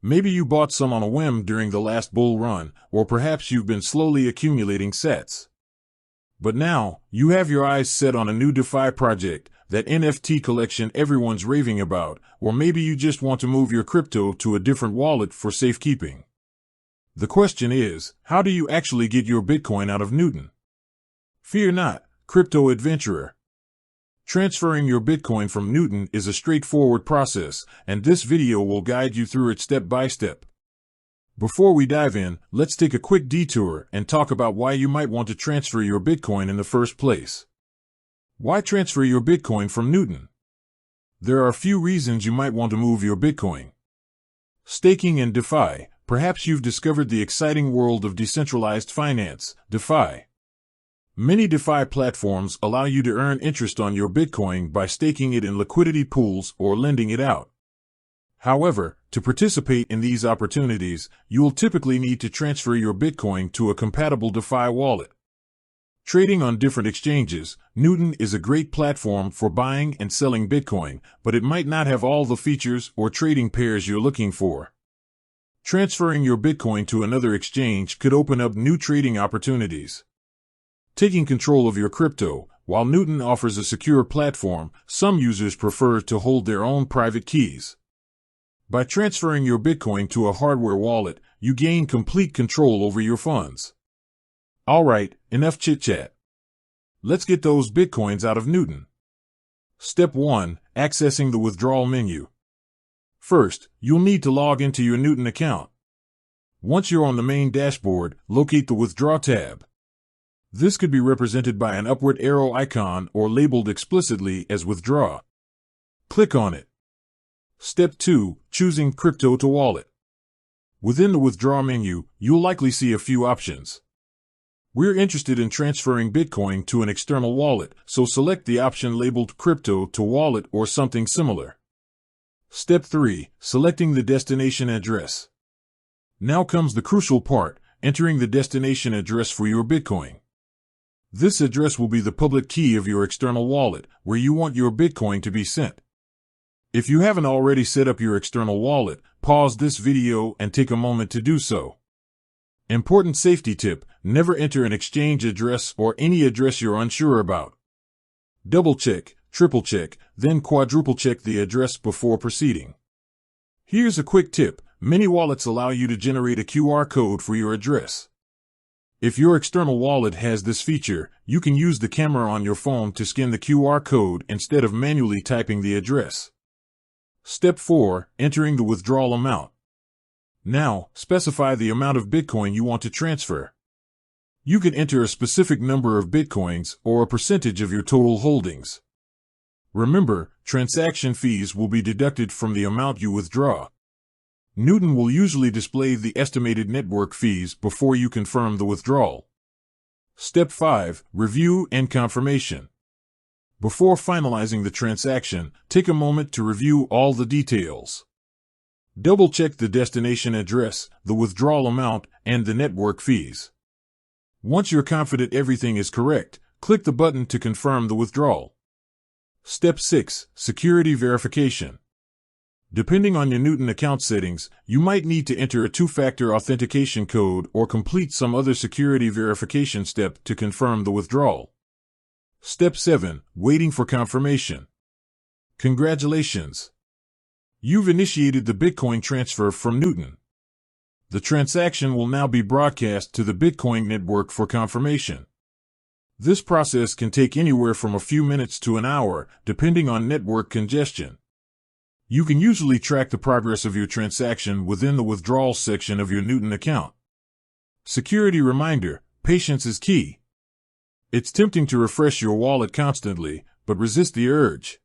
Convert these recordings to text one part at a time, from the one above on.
Maybe you bought some on a whim during the last bull run, or perhaps you've been slowly accumulating sats. But now, you have your eyes set on a new DeFi project, that NFT collection everyone's raving about, or maybe you just want to move your crypto to a different wallet for safekeeping. The question is, how do you actually get your Bitcoin out of Newton? Fear not, crypto adventurer. Transferring your Bitcoin from Newton is a straightforward process, and this video will guide you through it step by step. Before we dive in, let's take a quick detour and talk about why you might want to transfer your Bitcoin in the first place. Why transfer your Bitcoin from Newton? There are a few reasons you might want to move your Bitcoin. Staking and DeFi. Perhaps you've discovered the exciting world of decentralized finance, DeFi. Many DeFi platforms allow you to earn interest on your Bitcoin by staking it in liquidity pools or lending it out. However, to participate in these opportunities, you will typically need to transfer your Bitcoin to a compatible DeFi wallet. Trading on different exchanges, Newton is a great platform for buying and selling Bitcoin, but it might not have all the features or trading pairs you're looking for. Transferring your Bitcoin to another exchange could open up new trading opportunities. Taking control of your crypto. While Newton offers a secure platform, some users prefer to hold their own private keys. By transferring your Bitcoin to a hardware wallet, you gain complete control over your funds. Alright, enough chit-chat. Let's get those Bitcoins out of Newton. Step 1. Accessing the withdrawal menu. First, you'll need to log into your Newton account. Once you're on the main dashboard, locate the Withdraw tab. This could be represented by an upward arrow icon or labeled explicitly as Withdraw. Click on it. Step 2. Choosing Crypto to Wallet. Within the Withdraw menu, you'll likely see a few options. We're interested in transferring Bitcoin to an external wallet, so select the option labeled Crypto to Wallet or something similar. Step 3. Selecting the destination address. Now comes the crucial part, entering the destination address for your Bitcoin. This address will be the public key of your external wallet, where you want your Bitcoin to be sent. If you haven't already set up your external wallet, pause this video and take a moment to do so. Important safety tip: never enter an exchange address or any address you're unsure about. Double check, triple check, then quadruple check the address before proceeding. Here's a quick tip: many wallets allow you to generate a QR code for your address. If your external wallet has this feature, you can use the camera on your phone to scan the QR code instead of manually typing the address. Step 4. Entering the withdrawal amount. Now, specify the amount of Bitcoin you want to transfer. You can enter a specific number of Bitcoins or a percentage of your total holdings. Remember, transaction fees will be deducted from the amount you withdraw. Newton will usually display the estimated network fees before you confirm the withdrawal. Step 5. Review and confirmation. Before finalizing the transaction, take a moment to review all the details. Double-check the destination address, the withdrawal amount, and the network fees. Once you're confident everything is correct, click the button to confirm the withdrawal. Step 6. Security verification. Depending on your Newton account settings, you might need to enter a two-factor authentication code or complete some other security verification step to confirm the withdrawal. Step 7. Waiting for confirmation. Congratulations! You've initiated the Bitcoin transfer from Newton. The transaction will now be broadcast to the Bitcoin network for confirmation. This process can take anywhere from a few minutes to an hour, depending on network congestion. You can usually track the progress of your transaction within the withdrawal section of your Newton account. Security reminder: patience is key. It's tempting to refresh your wallet constantly, but resist the urge.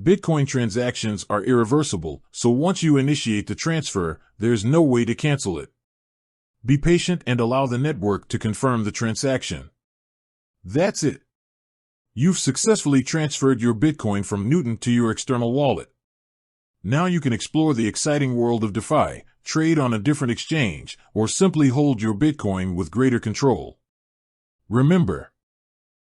Bitcoin transactions are irreversible, so once you initiate the transfer, there's no way to cancel it. Be patient and allow the network to confirm the transaction. That's it. You've successfully transferred your Bitcoin from Newton to your external wallet. Now you can explore the exciting world of DeFi, trade on a different exchange, or simply hold your Bitcoin with greater control. Remember,